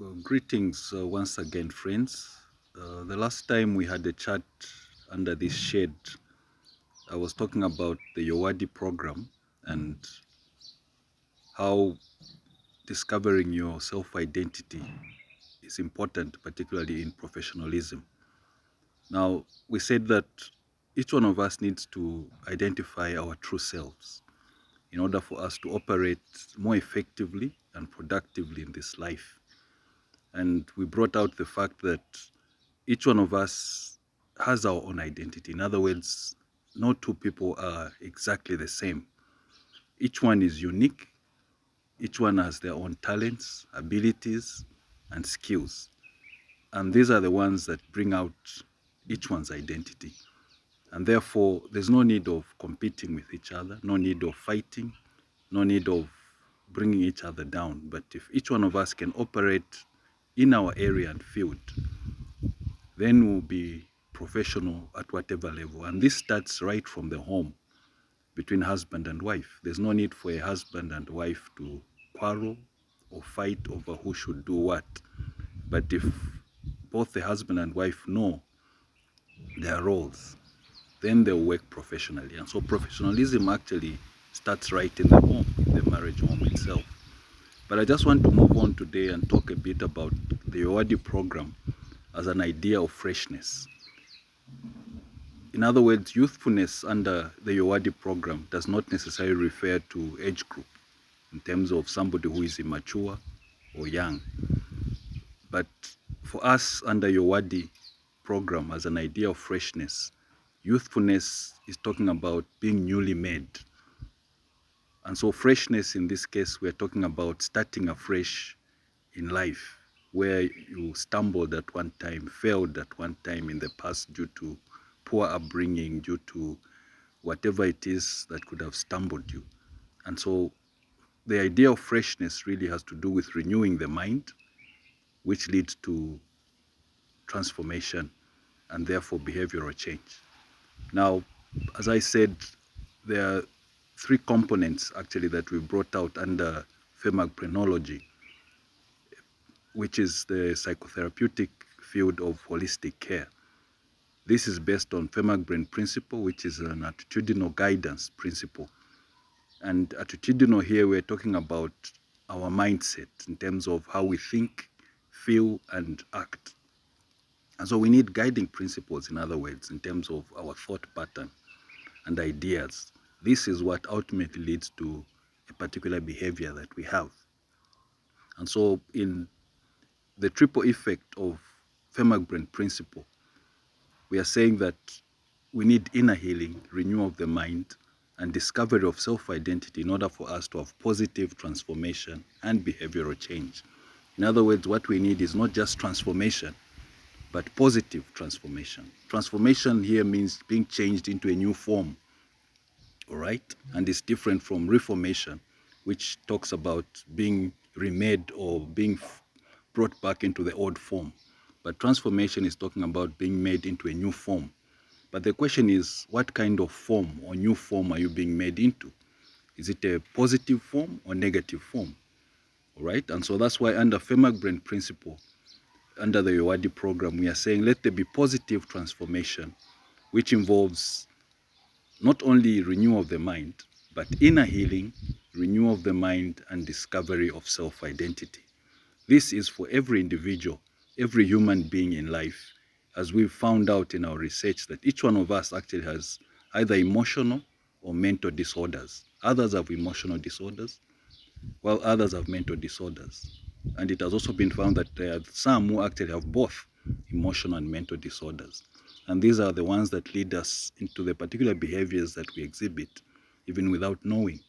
Well, greetings once again, friends. The last time we had a chat under this shade, I was talking about the YOWADI program and how discovering your self-identity is important, particularly in professionalism. Now, we said that each one of us needs to identify our true selves in order for us to operate more effectively and productively in this life. And we brought out the fact that each one of us has our own identity. In other words, no two people are exactly the same. Each one is unique. Each one has their own talents, abilities, and skills. And these are the ones that bring out each one's identity. And therefore, there's no need of competing with each other, no need of fighting, no need of bringing each other down. But if each one of us can operate in our area and field, then we'll be professional at whatever level. And this starts right from the home between husband and wife. There's no need for a husband and wife to quarrel or fight over who should do what. But if both the husband and wife know their roles, then they'll work professionally. And so professionalism actually starts right in the home, in the marriage home itself. But I just want to move on today and talk a bit about the YOWADI program as an idea of freshness. In other words, youthfulness under the YOWADI program does not necessarily refer to age group in terms of somebody who is immature or young. But for us under YOWADI program as an idea of freshness, youthfulness is talking about being newly made. And so freshness in this case, we're talking about starting afresh in life, where you stumbled at one time, failed at one time in the past due to poor upbringing, due to whatever it is that could have stumbled you. And so the idea of freshness really has to do with renewing the mind, which leads to transformation and therefore behavioral change. Now, as I said, there are three components actually that we brought out under phemagprenology, which is the psychotherapeutic field of holistic care. This is based on Femag-Brain principle, which is an attitudinal guidance principle. And attitudinal here, we're talking about our mindset in terms of how we think, feel, and act. And so we need guiding principles, in other words, in terms of our thought pattern and ideas. This is what ultimately leads to a particular behavior that we have. And so in the triple effect of Femag-Brain principle, we are saying that we need inner healing, renewal of the mind, and discovery of self-identity in order for us to have positive transformation and behavioral change. In other words, what we need is not just transformation, but positive transformation. Transformation here means being changed into a new form, all right? And it's different from reformation, which talks about being remade or being brought back into the old form. But transformation is talking about being made into a new form. But the question is, what kind of form or new form are you being made into? Is it a positive form or negative form? All right? And so that's why under Femag-Brain principle, under the YOWADI program, we are saying let there be positive transformation, which involves not only renewal of the mind, but inner healing, renewal of the mind, and discovery of self-identity. This is for every individual, every human being in life, as we've found out in our research that each one of us actually has either emotional or mental disorders. Others have emotional disorders, while others have mental disorders. And it has also been found that there are some who actually have both emotional and mental disorders. And these are the ones that lead us into the particular behaviors that we exhibit, even without knowing.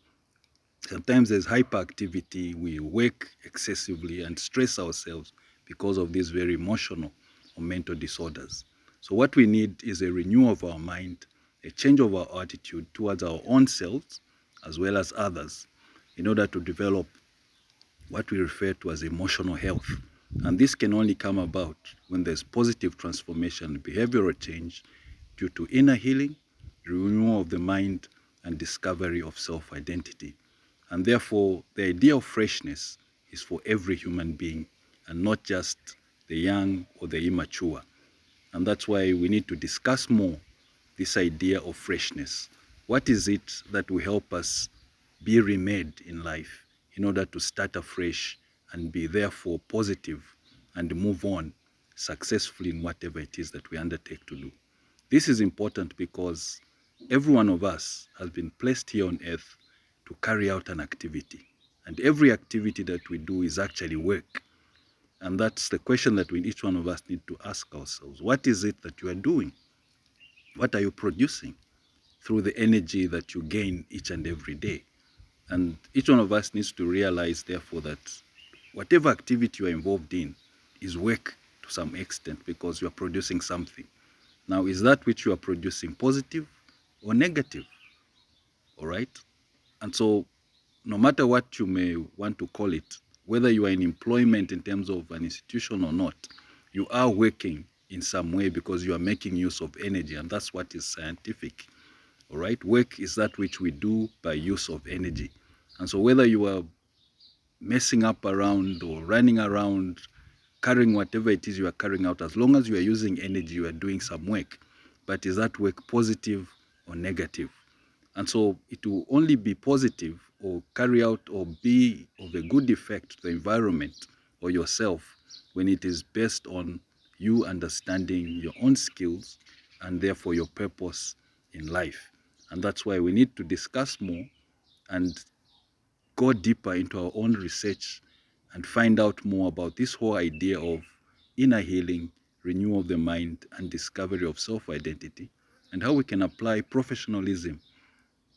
Sometimes there's hyperactivity, we work excessively and stress ourselves because of these very emotional or mental disorders. So what we need is a renewal of our mind, a change of our attitude towards our own selves as well as others in order to develop what we refer to as emotional health. And this can only come about when there's positive transformation, behavioral change due to inner healing, renewal of the mind, and discovery of self-identity. And therefore, the idea of freshness is for every human being and not just the young or the immature. And that's why we need to discuss more this idea of freshness. What is it that will help us be remade in life in order to start afresh and be therefore positive and move on successfully in whatever it is that we undertake to do? This is important because every one of us has been placed here on earth to carry out an activity. And every activity that we do is actually work. And that's the question that each one of us need to ask ourselves. What is it that you are doing? What are you producing through the energy that you gain each and every day? And each one of us needs to realize, therefore, that whatever activity you are involved in is work to some extent because you are producing something. Now, is that which you are producing positive or negative? All right? And so, no matter what you may want to call it, whether you are in employment in terms of an institution or not, you are working in some way because you are making use of energy, and that's what is scientific. All right? Work is that which we do by use of energy. And so whether you are messing up around or running around, carrying whatever it is you are carrying out, as long as you are using energy, you are doing some work. But is that work positive or negative? And so it will only be positive or carry out or be of a good effect to the environment or yourself when it is based on you understanding your own skills and therefore your purpose in life. And that's why we need to discuss more and go deeper into our own research and find out more about this whole idea of inner healing, renewal of the mind, and discovery of self-identity, and how we can apply professionalism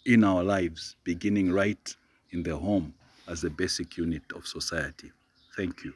in our lives, beginning right in the home as the basic unit of society. Thank you.